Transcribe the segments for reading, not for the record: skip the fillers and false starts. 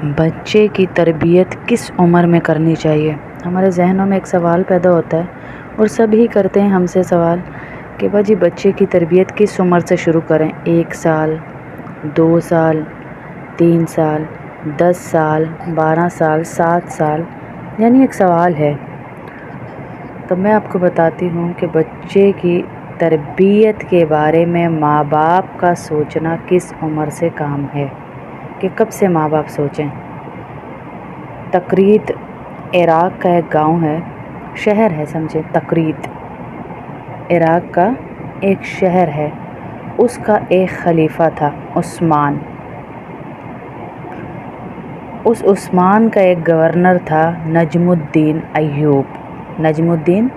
بچے کی تربیت کس عمر میں کرنی چاہیے؟ ہمارے ذہنوں میں ایک سوال پیدا ہوتا ہے اور سب ہی کرتے ہیں ہم سے سوال کہ جی بچے کی تربیت کس عمر سے شروع کریں؟ 1 سال، 2 سال، 3 سال، 10 سال، 12 سال، 7 سال، یعنی ایک سوال ہے۔ تو میں آپ کو بتاتی ہوں کہ بچے کی تربیت کے بارے میں ماں باپ کا سوچنا کس عمر سے کام ہے، کہ کب سے ماں باپ سوچیں۔ تقریت عراق کا ایک گاؤں ہے، شہر ہے، سمجھے، تقریت عراق کا ایک شہر ہے۔ اس کا ایک خلیفہ تھا، عثمان۔ اس عثمان کا ایک گورنر تھا، نجم الدین ایوب۔ نجم الدین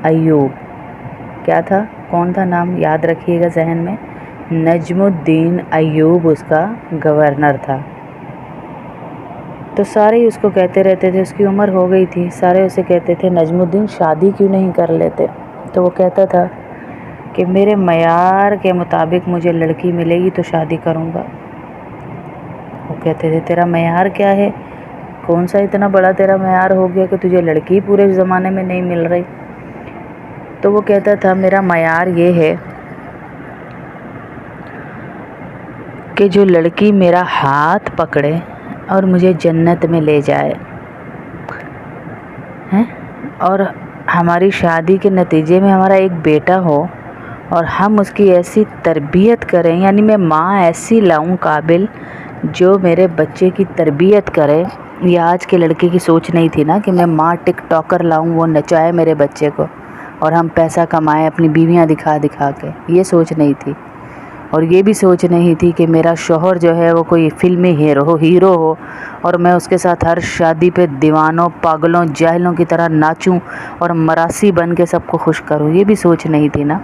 ایوب کیا تھا؟ کون تھا نام؟ یاد رکھیے گا ذہن میں، نجم الدین ایوب اس کا گورنر تھا۔ تو سارے ہی اس کو کہتے رہتے تھے، اس کی عمر ہو گئی تھی، سارے اسے کہتے تھے نجم الدین شادی کیوں نہیں کر لیتے؟ تو وہ کہتا تھا کہ میرے معیار کے مطابق مجھے لڑکی ملے گی تو شادی کروں گا۔ وہ کہتے تھے تیرا معیار کیا ہے؟ کون سا اتنا بڑا تیرا معیار ہو گیا کہ تجھے لڑکی پورے زمانے میں نہیں مل رہی؟ تو وہ کہتا تھا میرا معیار یہ ہے کہ جو لڑکی میرا ہاتھ پکڑے اور مجھے جنت میں لے جائے، اور ہماری شادی کے نتیجے میں ہمارا ایک بیٹا ہو اور ہم اس کی ایسی تربیت کریں، یعنی میں ماں ایسی لاؤں قابل جو میرے بچے کی تربیت کرے۔ یہ آج کے لڑکے کی سوچ نہیں تھی نا کہ میں ماں ٹک ٹاکر لاؤں، وہ نچائے میرے بچے کو اور ہم پیسہ کمائیں اپنی بیویاں دکھا دکھا کے۔ یہ سوچ نہیں تھی، اور یہ بھی سوچ نہیں تھی کہ میرا شوہر جو ہے وہ کوئی فلمی ہیرو ہو اور میں اس کے ساتھ ہر شادی پہ دیوانوں، پاگلوں، جاہلوں کی طرح ناچوں اور مراسی بن کے سب کو خوش کروں۔ یہ بھی سوچ نہیں تھی نا۔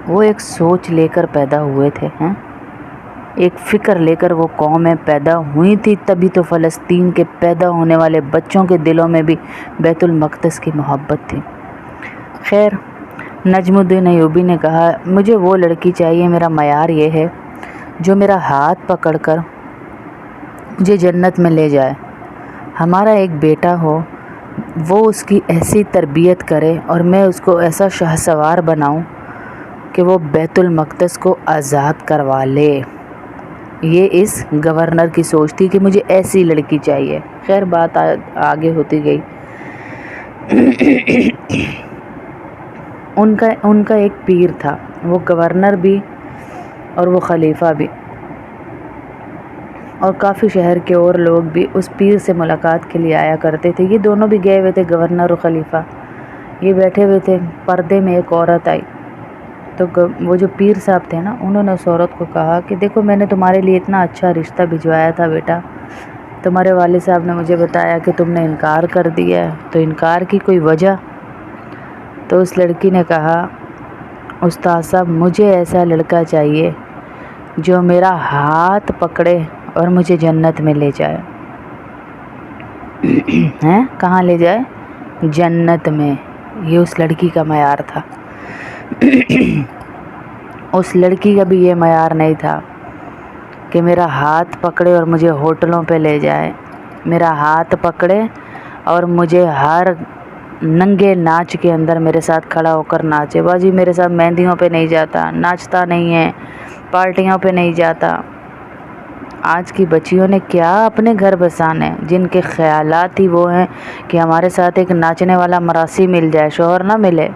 وہ ایک سوچ لے کر پیدا ہوئے تھے، ایک فکر لے کر وہ قومیں پیدا ہوئی تھی، تبھی تو فلسطین کے پیدا ہونے والے بچوں کے دلوں میں بھی بیت المقدس کی محبت تھی۔ خیر، نجم الدین ایوبی نے کہا مجھے وہ لڑکی چاہیے، میرا معیار یہ ہے جو میرا ہاتھ پکڑ کر مجھے جنت میں لے جائے، ہمارا ایک بیٹا ہو، وہ اس کی ایسی تربیت کرے اور میں اس کو ایسا شاہ سوار بناؤں کہ وہ بیت المقدس کو آزاد کروا لے۔ یہ اس گورنر کی سوچ تھی کہ مجھے ایسی لڑکی چاہیے۔ خیر، بات آگے ہوتی گئی۔ ان کا ایک پیر تھا، وہ گورنر بھی اور وہ خلیفہ بھی، اور کافی شہر کے اور لوگ بھی اس پیر سے ملاقات کے لیے آیا کرتے تھے۔ یہ دونوں بھی گئے ہوئے تھے، گورنر اور خلیفہ، یہ بیٹھے ہوئے تھے۔ پردے میں ایک عورت آئی، تو وہ جو پیر صاحب تھے نا، انہوں نے اس عورت کو کہا کہ دیکھو میں نے تمہارے لیے اتنا اچھا رشتہ بھجوایا تھا بیٹا، تمہارے والد صاحب نے مجھے بتایا کہ تم نے انکار کر دیا ہے، تو انکار کی کوئی وجہ؟ تو اس لڑکی نے کہا استاد صاحب مجھے ایسا لڑکا چاہیے جو میرا ہاتھ پکڑے اور مجھے جنت میں لے جائے۔ کہاں لے جائے؟ جنت میں۔ یہ اس لڑکی کا معیار تھا۔ اس لڑکی کا بھی یہ معیار نہیں تھا کہ میرا ہاتھ پکڑے اور مجھے ہوٹلوں پہ لے جائے، میرا ہاتھ پکڑے اور مجھے ہر ننگے ناچ کے اندر میرے ساتھ کھڑا ہو کر ناچے۔ باجی میرے ساتھ مہندیوں پہ نہیں جاتا، ناچتا نہیں ہے، پارٹیوں پہ نہیں جاتا۔ آج کی بچیوں نے کیا اپنے گھر بسانے، جن کے خیالات ہی وہ ہیں کہ ہمارے ساتھ ایک ناچنے والا مراسی مل جائے، شوہر نہ ملے۔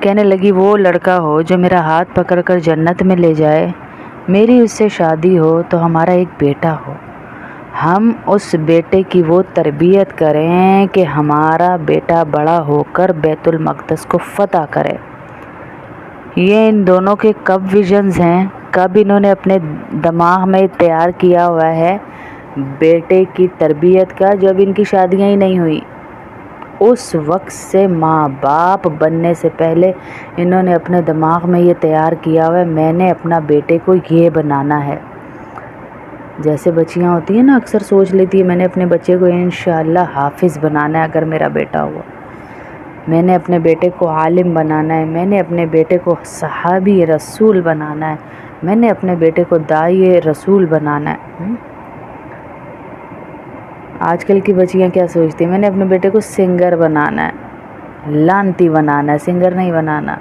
کہنے لگی وہ لڑکا ہو جو میرا ہاتھ پکڑ کر جنت میں لے جائے، میری اس سے شادی ہو تو ہمارا ایک بیٹا ہو، ہم اس بیٹے کی وہ تربیت کریں کہ ہمارا بیٹا بڑا ہو کر بیت المقدس کو فتح کرے۔ یہ ان دونوں کے کب ویژنز ہیں، کب انہوں نے اپنے دماغ میں تیار کیا ہوا ہے بیٹے کی تربیت کا، جب ان کی شادیاں ہی نہیں ہوئی۔ اس وقت سے ماں باپ بننے سے پہلے انہوں نے اپنے دماغ میں یہ تیار کیا ہوا ہے میں نے اپنا بیٹے کو یہ بنانا ہے۔ جیسے بچیاں ہوتی ہیں نا، اکثر سوچ لیتی ہے میں نے اپنے بچے کو انشاءاللہ حافظ بنانا ہے اگر میرا بیٹا ہوا، میں نے اپنے بیٹے کو عالم بنانا ہے، میں نے اپنے بیٹے کو صحابی رسول بنانا ہے، میں نے اپنے بیٹے کو داعی رسول بنانا ہے۔ آج کل کی بچیاں کیا سوچتی ہیں، میں نے اپنے بیٹے کو سنگر بنانا ہے، لانتی بنانا ہے، سنگر نہیں بنانا۔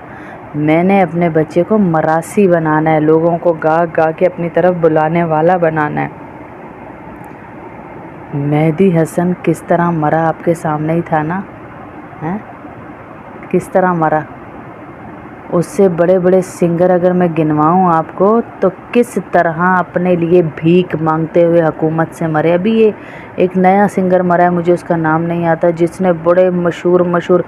میں نے اپنے بچے کو مراسی بنانا ہے، لوگوں کو گا گا کے اپنی طرف بلانے والا بنانا ہے۔ مہدی حسن کس طرح مرا آپ کے سامنے ہی تھا نا، کس طرح مرا۔ اس سے بڑے بڑے سنگر اگر میں گنواؤں آپ کو تو کس طرح اپنے لیے بھیک مانگتے ہوئے حکومت سے مرے۔ ابھی یہ ایک نیا سنگر مرا ہے، مجھے اس کا نام نہیں آتا، جس نے بڑے مشہور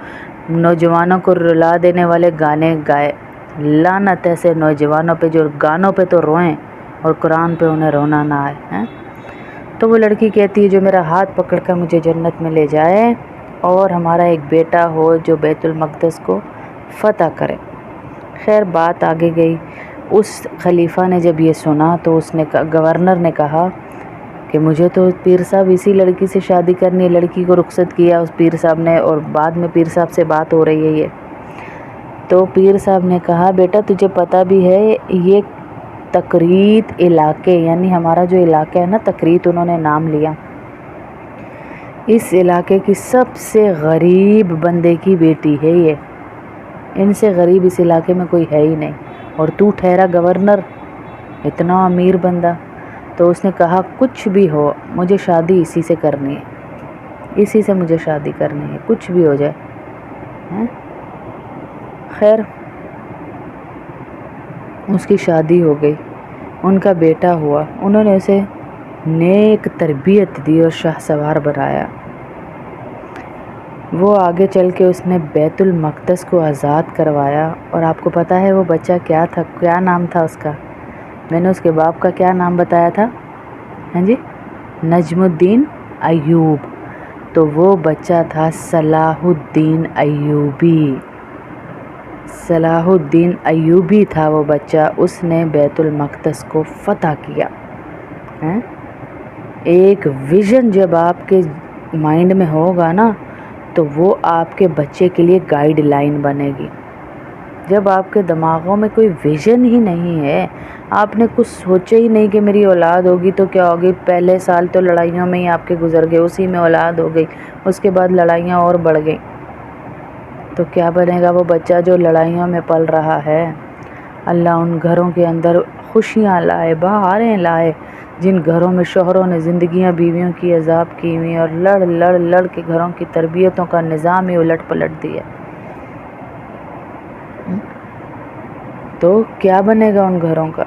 نوجوانوں کو رلا دینے والے گانے گائے۔ لعنت ایسے نوجوانوں پہ جو گانوں پہ تو روئیں اور قرآن پہ انہیں رونا نہ آئے۔ تو وہ لڑکی کہتی ہے جو میرا ہاتھ پکڑ کر مجھے جنت میں لے جائے اور ہمارا ایک بیٹا ہو جو بیت المقدس کو فتح کرے۔ خیر بات آگے گئی، اس خلیفہ نے جب یہ سنا تو اس نے گورنر نے کہا کہ مجھے تو پیر صاحب اسی لڑکی سے شادی کرنی ہے۔ لڑکی کو رخصت کیا اس پیر صاحب نے، اور بعد میں پیر صاحب سے بات ہو رہی ہے یہ تو پیر صاحب نے کہا بیٹا تجھے پتہ بھی ہے یہ تقریت علاقے، یعنی ہمارا جو علاقہ ہے نا تقریت، انہوں نے نام لیا، اس علاقے کی سب سے غریب بندے کی بیٹی ہے یہ، ان سے غریب اس علاقے میں کوئی ہے ہی نہیں، اور تو ٹھہرا گورنر، اتنا امیر بندہ۔ تو اس نے کہا کچھ بھی ہو مجھے شادی اسی سے کرنی ہے، اسی سے مجھے شادی کرنی ہے، کچھ بھی ہو جائے۔ خیر اس کی شادی ہو گئی، ان کا بیٹا ہوا، انہوں نے اسے نیک تربیت دی اور شاہ سوار بنایا۔ وہ آگے چل کے اس نے بیت المقدس کو آزاد کروایا، اور آپ کو پتہ ہے وہ بچہ کیا تھا، کیا نام تھا اس کا؟ میں نے اس کے باپ کا کیا نام بتایا تھا؟ ہاں جی، نجم الدین ایوب۔ تو وہ بچہ تھا صلاح الدین ایوبی، صلاح الدین ایوبی تھا وہ بچہ، اس نے بیت المقدس کو فتح کیا۔ ایک ویژن جب آپ کے مائنڈ میں ہوگا نا تو وہ آپ کے بچے کے لیے گائیڈ لائن بنے گی۔ جب آپ کے دماغوں میں کوئی ویژن ہی نہیں ہے، آپ نے کچھ سوچا ہی نہیں کہ میری اولاد ہوگی تو کیا ہوگی، پہلے سال تو لڑائیوں میں ہی آپ کے گزر گئے، اسی میں اولاد ہو گئی، اس کے بعد لڑائیاں اور بڑھ گئیں، تو کیا بنے گا وہ بچہ جو لڑائیوں میں پل رہا ہے؟ اللہ ان گھروں کے اندر خوشیاں لائے، بہاریں لائے، جن گھروں میں شوہروں نے زندگیاں بیویوں کی عذاب کی ہوئی اور لڑ کے گھروں کی تربیتوں کا نظام ہی الٹ پلٹ دیا، تو کیا بنے گا ان گھروں کا؟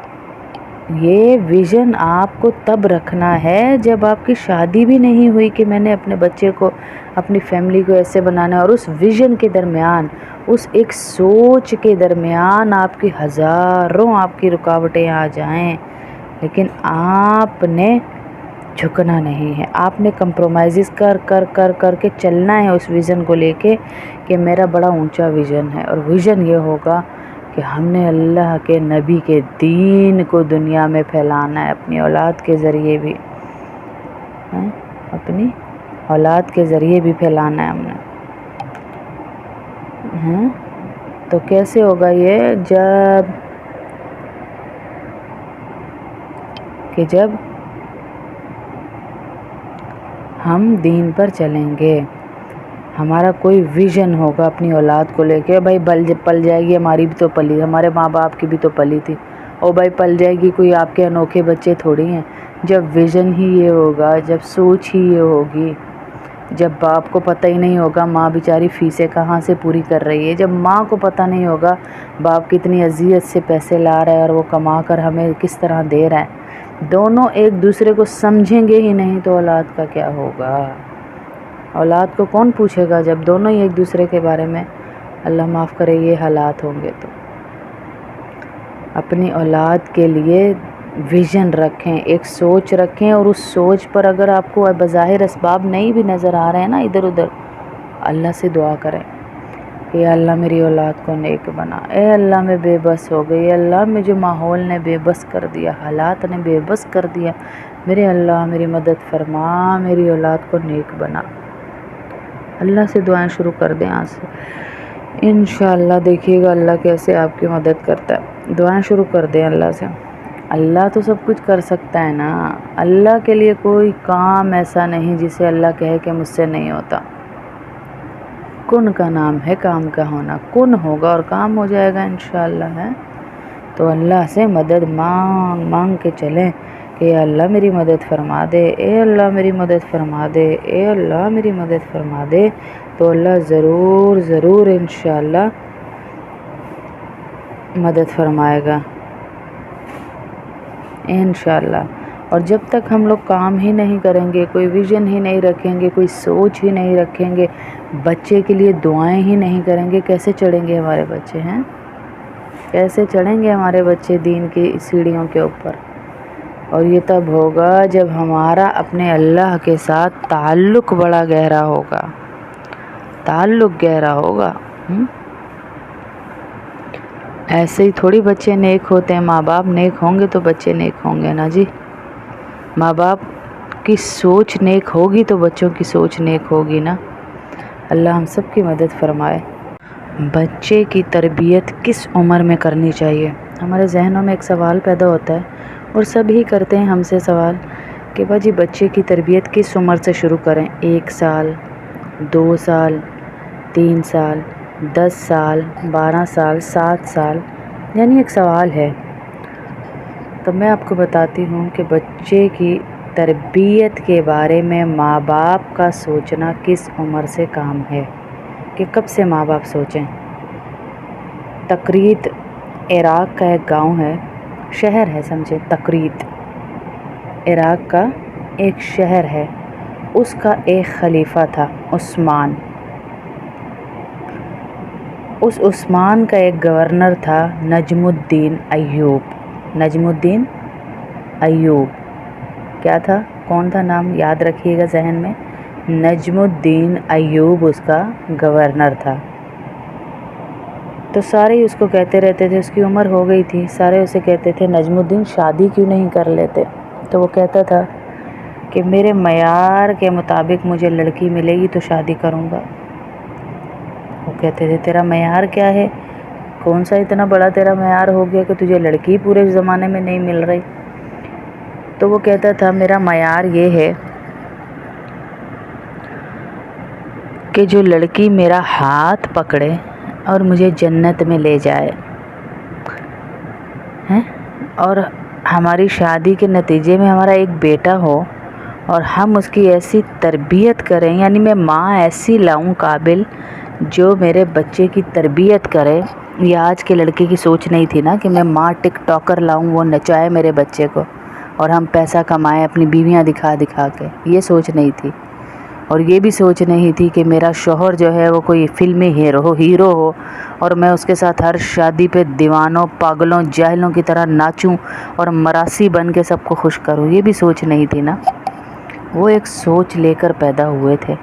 یہ ویژن آپ کو تب رکھنا ہے جب آپ کی شادی بھی نہیں ہوئی کہ میں نے اپنے بچے کو، اپنی فیملی کو ایسے بنانا ہے، اور اس ویژن کے درمیان، اس ایک سوچ کے درمیان آپ کی ہزاروں آپ کی رکاوٹیں آ جائیں، لیکن آپ نے جھکنا نہیں ہے، آپ نے کمپرومائزز کر کے چلنا ہے اس ویژن کو لے کے کہ میرا بڑا اونچا ویژن ہے، اور ویژن یہ ہوگا کہ ہم نے اللہ کے نبی کے دین کو دنیا میں پھیلانا ہے، اپنی اولاد کے ذریعے بھی، اپنی اولاد کے ذریعے بھی پھیلانا ہے ہم نے۔ تو کیسے ہوگا یہ؟ جب ہم دین پر چلیں گے، ہمارا کوئی ویژن ہوگا اپنی اولاد کو لے کے، بھائی پل جائے گی، ہماری بھی تو پلی، ہمارے ماں باپ کی بھی تو پلی تھی، اور بھائی پل جائے گی، کوئی آپ کے انوکھے بچے تھوڑی ہیں۔ جب ویژن ہی یہ ہوگا، جب سوچ ہی یہ ہوگی، جب باپ کو پتہ ہی نہیں ہوگا ماں بیچاری فیسیں کہاں سے پوری کر رہی ہے، جب ماں کو پتہ نہیں ہوگا باپ کتنی اذیت سے پیسے لا رہا ہے اور وہ کما کر ہمیں کس طرح دے رہا ہے، دونوں ایک دوسرے کو سمجھیں گے ہی نہیں تو اولاد کا کیا ہوگا؟ اولاد کو کون پوچھے گا جب دونوں ہی ایک دوسرے کے بارے میں، اللہ معاف کرے، یہ حالات ہوں گے۔ تو اپنی اولاد کے لیے ویژن رکھیں، ایک سوچ رکھیں، اور اس سوچ پر اگر آپ کو بظاہر اسباب نہیں بھی نظر آ رہے ہیں نا ادھر ادھر، اللہ سے دعا کریں کہ اللہ میری اولاد کو نیک بنا، اے اللہ میں بے بس ہو گئی، اے اللہ مجھے ماحول نے بے بس کر دیا، حالات نے بے بس کر دیا، میرے اللہ میری مدد فرما، میری اولاد کو نیک بنا۔ اللہ سے دعائیں شروع کر دیں آج سے، انشاءاللہ دیکھیے گا اللہ کیسے آپ کی مدد کرتا ہے۔ دعائیں شروع کر دیں اللہ سے۔ اللہ تو سب کچھ کر سکتا ہے نا. اللہ کے لیے کوئی کام ایسا نہیں جسے اللہ کہے کہ مجھ سے نہیں ہوتا. کن کا نام ہے کام کا ہونا. کن ہوگا اور کام ہو جائے گا انشاءاللہ ہے. تو اللہ سے مدد مانگ مانگ کے چلیں کہ اے اللہ میری مدد فرما دے, اے اللہ میری مدد فرما دے, اے اللہ میری مدد فرما دے. تو اللہ ضرور ضرور انشاءاللہ مدد فرمائے گا انشاءاللہ. اور جب تک ہم لوگ کام ہی نہیں کریں گے, کوئی ویژن ہی نہیں رکھیں گے, کوئی سوچ ہی نہیں رکھیں گے, بچے کے لیے دعائیں ہی نہیں کریں گے, کیسے چڑھیں گے ہمارے بچے ہیں؟ کیسے چڑھیں گے ہمارے بچے دین کی سیڑھیوں کے اوپر؟ اور یہ تب ہوگا جب ہمارا اپنے اللہ کے ساتھ تعلق بڑا گہرا ہوگا. تعلق گہرا ہوگا. ایسے ہی تھوڑی بچے نیک ہوتے ہیں. ماں باپ نیک ہوں گے تو بچے نیک ہوں گے نا جی. ماں باپ کی سوچ نیک ہوگی تو بچوں کی سوچ نیک ہوگی نا. اللہ ہم سب کی مدد فرمائے. بچے کی تربیت کس عمر میں کرنی چاہیے؟ ہمارے ذہنوں میں ایک سوال پیدا ہوتا ہے اور سب ہی کرتے ہیں ہم سے سوال کہ باجی بچے کی تربیت کس عمر سے شروع کریں؟ 1 سال, 2 سال, 3 سال, 10 سال, 12 سال, 7 سال, یعنی ایک سوال ہے. تو میں آپ کو بتاتی ہوں کہ بچے کی تربیت کے بارے میں ماں باپ کا سوچنا کس عمر سے کام ہے کہ کب سے ماں باپ سوچیں. تقریت عراق کا ایک گاؤں ہے, شہر ہے سمجھے. تقریت عراق کا ایک شہر ہے. اس کا ایک خلیفہ تھا عثمان. اس عثمان کا ایک گورنر تھا نجم الدین ایوب. نجم الدین ایوب کیا تھا؟ کون تھا نام؟ یاد رکھیے گا ذہن میں. نجم الدین ایوب اس کا گورنر تھا. تو سارے ہی اس کو کہتے رہتے تھے, اس کی عمر ہو گئی تھی, سارے اسے کہتے تھے نجم الدین شادی کیوں نہیں کر لیتے؟ تو وہ کہتا تھا کہ میرے معیار کے مطابق مجھے لڑکی ملے گی تو شادی کروں گا. وہ کہتے تھے تیرا معیار کیا ہے؟ کون سا اتنا بڑا تیرا معیار ہو گیا کہ تجھے لڑکی پورے زمانے میں نہیں مل رہی؟ تو وہ کہتا تھا میرا معیار یہ ہے کہ جو لڑکی میرا ہاتھ پکڑے اور مجھے جنت میں لے جائے اور ہماری شادی کے نتیجے میں ہمارا ایک بیٹا ہو اور ہم اس کی ایسی تربیت کریں, یعنی میں ماں ایسی لاؤں قابل جو میرے بچے کی تربیت کرے. یہ آج کے لڑکے کی سوچ نہیں تھی نا کہ میں ماں ٹک ٹاکر لاؤں وہ نچائے میرے بچے کو اور ہم پیسہ کمائیں اپنی بیویاں دکھا دکھا کے. یہ سوچ نہیں تھی. اور یہ بھی سوچ نہیں تھی کہ میرا شوہر جو ہے وہ کوئی فلمی ہیرو ہو اور میں اس کے ساتھ ہر شادی پہ دیوانوں, پاگلوں, جاہلوں کی طرح ناچوں اور مراسی بن کے سب کو خوش کروں. یہ بھی سوچ نہیں تھی نا. وہ ایک سوچ لے کر پیدا ہوئے تھے,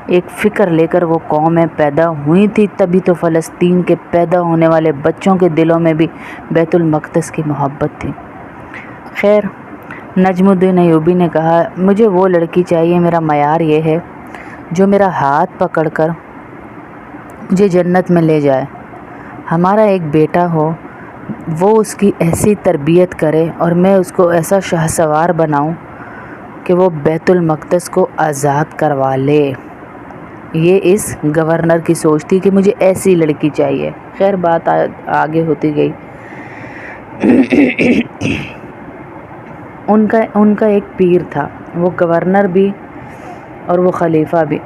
ایک فکر لے کر وہ قومیں پیدا ہوئی تھی. تبھی تو فلسطین کے پیدا ہونے والے بچوں کے دلوں میں بھی بیت المقدس کی محبت تھی. خیر, نجم الدین ایوبی نے کہا مجھے وہ لڑکی چاہیے, میرا معیار یہ ہے جو میرا ہاتھ پکڑ کر مجھے جنت میں لے جائے. ہمارا ایک بیٹا ہو, وہ اس کی ایسی تربیت کرے اور میں اس کو ایسا شاہ سوار بناؤں کہ وہ بیت المقدس کو آزاد کروا لے. یہ اس گورنر کی سوچ تھی کہ مجھے ایسی لڑکی چاہیے. خیر بات آگے ہوتی گئی. ان کا ایک پیر تھا, وہ گورنر بھی اور وہ خلیفہ بھی,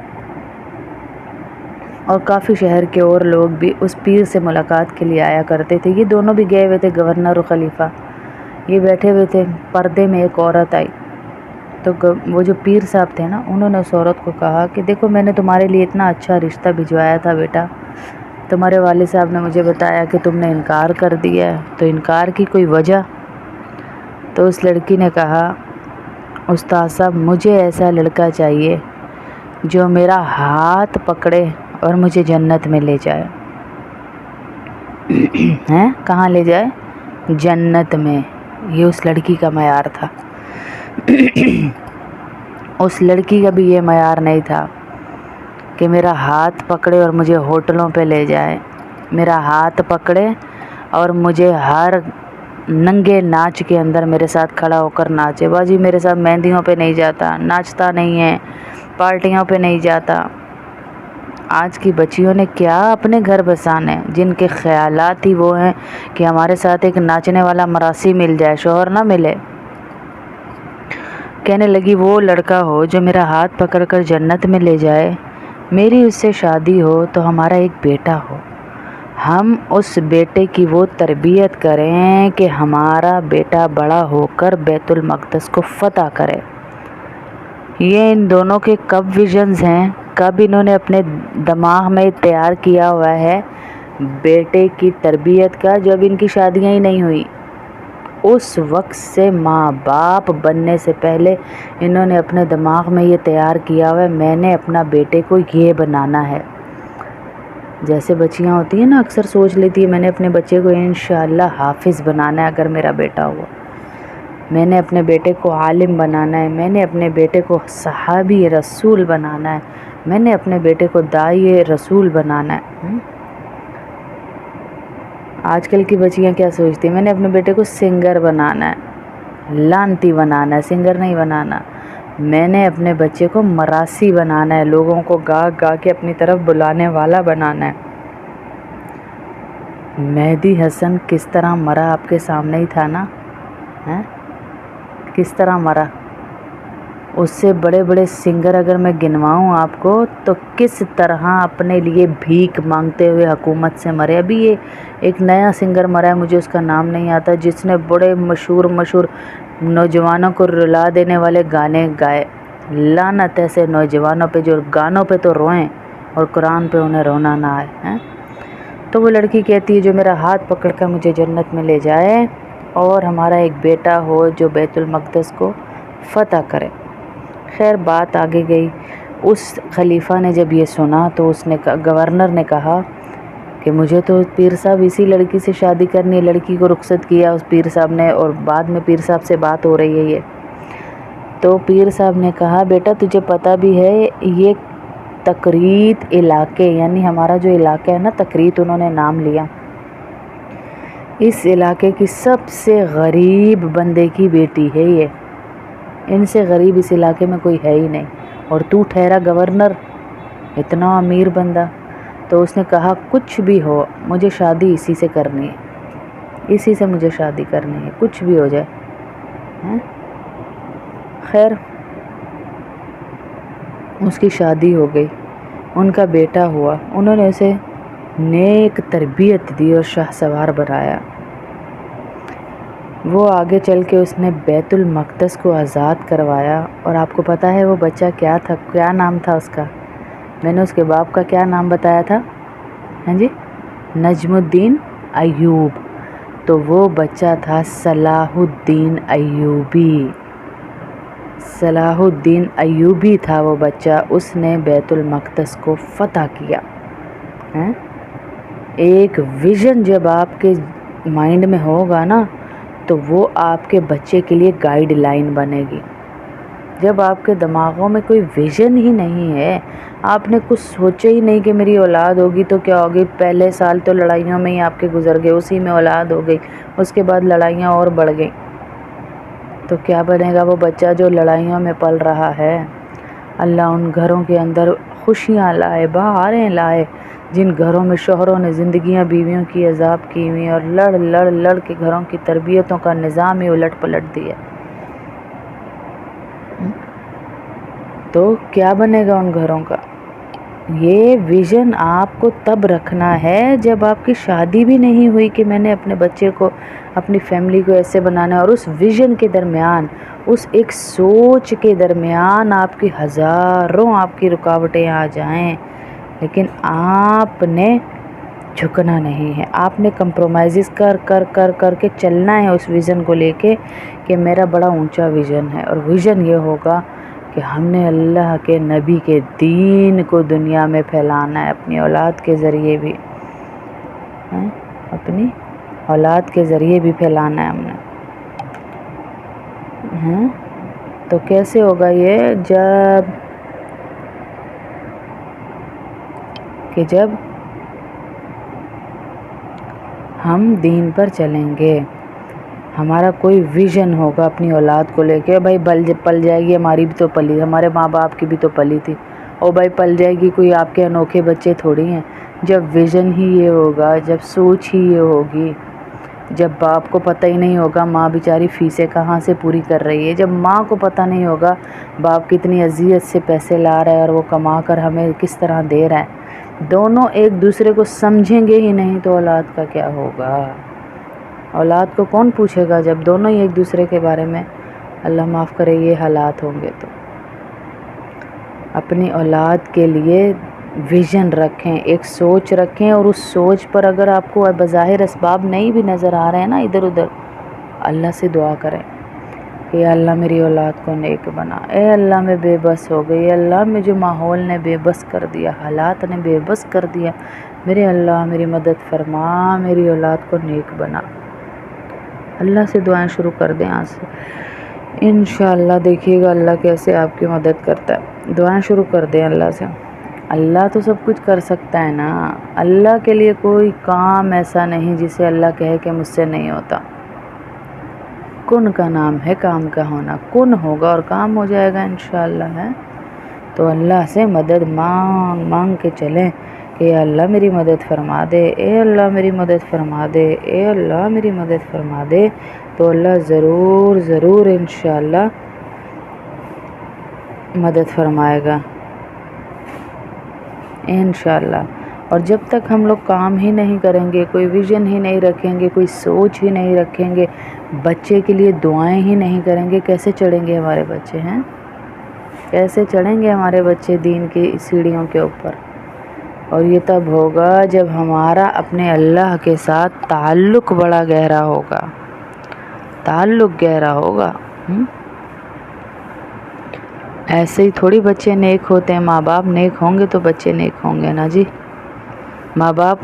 اور کافی شہر کے اور لوگ بھی اس پیر سے ملاقات کے لیے آیا کرتے تھے. یہ دونوں بھی گئے ہوئے تھے, گورنر اور خلیفہ. یہ بیٹھے ہوئے تھے, پردے میں ایک عورت آئی. تو وہ جو پیر صاحب تھے نا, انہوں نے اس عورت کو کہا کہ دیکھو میں نے تمہارے لیے اتنا اچھا رشتہ بھجوایا تھا بیٹا, تمہارے والد صاحب نے مجھے بتایا کہ تم نے انکار کر دیا ہے, تو انکار کی کوئی وجہ؟ تو اس لڑکی نے کہا استاد صاحب مجھے ایسا لڑکا چاہیے جو میرا ہاتھ پکڑے اور مجھے جنت میں لے جائے. کہاں لے جائے؟ جنت میں. یہ اس لڑکی کا معیار تھا. اس لڑکی کا بھی یہ معیار نہیں تھا کہ میرا ہاتھ پکڑے اور مجھے ہوٹلوں پہ لے جائے, میرا ہاتھ پکڑے اور مجھے ہر ننگے ناچ کے اندر میرے ساتھ کھڑا ہو کر ناچے. باجی میرے ساتھ مہندیوں پہ نہیں جاتا, ناچتا نہیں ہے, پارٹیوں پہ نہیں جاتا. آج کی بچیوں نے کیا اپنے گھر بسانے, جن کے خیالات ہی وہ ہیں کہ ہمارے ساتھ ایک ناچنے والا مراسی مل جائے, شوہر نہ ملے. کہنے لگی وہ لڑکا ہو جو میرا ہاتھ پکڑ کر جنت میں لے جائے, میری اس سے شادی ہو تو ہمارا ایک بیٹا ہو, ہم اس بیٹے کی وہ تربیت کریں کہ ہمارا بیٹا بڑا ہو کر بیت المقدس کو فتح کرے. یہ ان دونوں کے کب ویژنز ہیں, کب انہوں نے اپنے دماغ میں تیار کیا ہوا ہے بیٹے کی تربیت کا, جب ان کی شادیاں ہی نہیں ہوئی. اس وقت سے ماں باپ بننے سے پہلے انہوں نے اپنے دماغ میں یہ تیار کیا ہوا ہے میں نے اپنا بیٹے کو یہ بنانا ہے. جیسے بچیاں ہوتی ہیں نا, اکثر سوچ لیتی ہے میں نے اپنے بچے کو انشاءاللہ حافظ بنانا ہے اگر میرا بیٹا ہوا, میں نے اپنے بیٹے کو عالم بنانا ہے, میں نے اپنے بیٹے کو صحابی رسول بنانا ہے, میں نے اپنے بیٹے کو داعی رسول بنانا ہے. آج کل کی بچیاں کیا سوچتی ہیں, میں نے اپنے بیٹے کو سنگر بنانا ہے, لانتی بنانا ہے, سنگر نہیں بنانا. میں نے اپنے بچے کو مراسی بنانا ہے, لوگوں کو گا گا کے اپنی طرف بلانے والا بنانا ہے. مہدی حسن کس طرح مرا آپ کے سامنے ہی تھا نا, کس طرح مرا. اس سے بڑے بڑے سنگر اگر میں گنواؤں آپ کو تو کس طرح اپنے لیے بھیک مانگتے ہوئے حکومت سے مرے. ابھی یہ ایک نیا سنگر مرا ہے, مجھے اس کا نام نہیں آتا, جس نے بڑے مشہور نوجوانوں کو رلا دینے والے گانے گائے. لعنت ایسے نوجوانوں پہ جو گانوں پہ تو روئیں اور قرآن پہ انہیں رونا نہ آئے. تو وہ لڑکی کہتی ہے جو میرا ہاتھ پکڑ کر مجھے جنت میں لے جائے اور ہمارا ایک بیٹا ہو جو بیت المقدس کو فتح کرے. خیر بات آگے گئی. اس خلیفہ نے جب یہ سنا تو اس نے گورنر نے کہا کہ مجھے تو پیر صاحب اسی لڑکی سے شادی کرنی ہے. لڑکی کو رخصت کیا اس پیر صاحب نے, اور بعد میں پیر صاحب سے بات ہو رہی ہے یہ. تو پیر صاحب نے کہا بیٹا تجھے پتہ بھی ہے یہ تقریت علاقے, یعنی ہمارا جو علاقہ ہے نا تقریت, انہوں نے نام لیا, اس علاقے کی سب سے غریب بندے کی بیٹی ہے یہ. ان سے غریب اس علاقے میں کوئی ہے ہی نہیں, اور تو ٹھہرا گورنر, اتنا امیر بندہ. تو اس نے کہا کچھ بھی ہو مجھے شادی اسی سے کرنی ہے, اسی سے مجھے شادی کرنی ہے, کچھ بھی ہو جائے. خیر اس کی شادی ہو گئی, ان کا بیٹا ہوا, انہوں نے اسے نیک تربیت دی اور شاہ سوار بنایا. وہ آگے چل کے اس نے بیت المقدس کو آزاد کروایا. اور آپ کو پتہ ہے وہ بچہ کیا تھا, کیا نام تھا اس کا؟ میں نے اس کے باپ کا کیا نام بتایا تھا؟ ہاں جی, نجم الدین ایوب. تو وہ بچہ تھا صلاح الدین ایوبی. صلاح الدین ایوبی تھا وہ بچہ, اس نے بیت المقدس کو فتح کیا. ایک ویژن جب آپ کے مائنڈ میں ہوگا نا تو وہ آپ کے بچے کے لیے گائیڈ لائن بنے گی. جب آپ کے دماغوں میں کوئی ویژن ہی نہیں ہے, آپ نے کچھ سوچے ہی نہیں کہ میری اولاد ہوگی تو کیا ہوگی. پہلے سال تو لڑائیوں میں ہی آپ کے گزر گئے, اسی میں اولاد ہو گئی, اس کے بعد لڑائیاں اور بڑھ گئیں. تو کیا بنے گا وہ بچہ جو لڑائیوں میں پل رہا ہے؟ اللہ ان گھروں کے اندر خوشیاں لائے, بہاریں لائے, جن گھروں میں شوہروں نے زندگیاں بیویوں کی عذاب کی ہوئی اور لڑ کے گھروں کی تربیتوں کا نظام ہی الٹ پلٹ دیا. تو کیا بنے گا ان گھروں کا؟ یہ ویژن آپ کو تب رکھنا ہے جب آپ کی شادی بھی نہیں ہوئی کہ میں نے اپنے بچے کو, اپنی فیملی کو ایسے بنانا ہے. اور اس ویژن کے درمیان, اس ایک سوچ کے درمیان آپ کی ہزاروں آپ کی رکاوٹیں آ جائیں, لیکن آپ نے جھکنا نہیں ہے. آپ نے کمپرومائزز کر کے چلنا ہے اس ویژن کو لے کے کہ میرا بڑا اونچا ویژن ہے. اور ویژن یہ ہوگا کہ ہم نے اللہ کے نبی کے دین کو دنیا میں پھیلانا ہے, اپنی اولاد کے ذریعے بھی, اپنی اولاد کے ذریعے بھی پھیلانا ہے ہم نے. تو کیسے ہوگا یہ؟ جب ہم دین پر چلیں گے. ہمارا کوئی ویژن ہوگا اپنی اولاد کو لے کے، بھائی پل جائے گی، ہماری بھی تو پلی، ہمارے ماں باپ کی بھی تو پلی تھی، اور بھائی پل جائے گی، کوئی آپ کے انوکھے بچے تھوڑی ہیں۔ جب ویژن ہی یہ ہوگا، جب سوچ ہی یہ ہوگی، جب باپ کو پتہ ہی نہیں ہوگا ماں بیچاری فیسیں کہاں سے پوری کر رہی ہے، جب ماں کو پتہ نہیں ہوگا باپ کتنی اذیت سے پیسے لا رہا ہے اور وہ کما کر ہمیں کس طرح دے رہا ہے، دونوں ایک دوسرے کو سمجھیں گے ہی نہیں تو اولاد کا کیا ہوگا؟ اولاد کو کون پوچھے گا جب دونوں ہی ایک دوسرے کے بارے میں، اللہ معاف کرے، یہ حالات ہوں گے۔ تو اپنی اولاد کے لیے ویژن رکھیں، ایک سوچ رکھیں، اور اس سوچ پر اگر آپ کو بظاہر اسباب نہیں بھی نظر آ رہے ہیں نا ادھر ادھر، اللہ سے دعا کریں کہ اے اللہ میری اولاد کو نیک بنا، اے اللہ میں بے بس ہو گئی، اے اللہ میں جو ماحول نے بے بس کر دیا، حالات نے بے بس کر دیا، میرے اللہ میری مدد فرما، میری اولاد کو نیک بنا۔ اللہ سے دعائیں شروع کر دیں آج سے، انشاءاللہ دیکھیے گا اللہ کیسے آپ کی مدد کرتا ہے۔ دعائیں شروع کر دیں اللہ سے، اللہ تو سب کچھ کر سکتا ہے نا، اللہ کے لیے کوئی کام ایسا نہیں جسے اللہ کہے کہ مجھ سے نہیں ہوتا۔ کن کا نام ہے کام کا ہونا، کن ہوگا اور کام ہو جائے گا انشاءاللہ ہے۔ تو اللہ سے مدد مانگ مانگ کے چلیں کہ اے اللہ میری مدد فرما دے، اے اللہ میری مدد فرما دے، اے اللہ میری مدد فرما دے، تو اللہ ضرور ضرور انشاءاللہ مدد فرمائے گا انشاءاللہ۔ اور جب تک ہم لوگ کام ہی نہیں کریں گے، کوئی ویژن ہی نہیں رکھیں گے، کوئی سوچ ہی نہیں رکھیں گے، بچے کے لیے دعائیں ہی نہیں کریں گے، کیسے چڑھیں گے ہمارے بچے ہیں؟ کیسے چڑھیں گے ہمارے بچے دین کی سیڑھیوں کے اوپر؟ اور یہ تب ہوگا جب ہمارا اپنے اللہ کے ساتھ تعلق بڑا گہرا ہوگا، تعلق گہرا ہوگا۔ ایسے ہی تھوڑی بچے نیک ہوتے ہیں، ماں باپ نیک ہوں گے تو بچے نیک ہوں گے نا جی۔ ماں باپ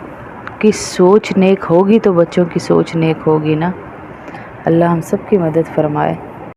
کی سوچ نیک ہوگی تو بچوں کی سوچ نیک ہوگی نا۔ اللہ ہم سب کی مدد فرمائے۔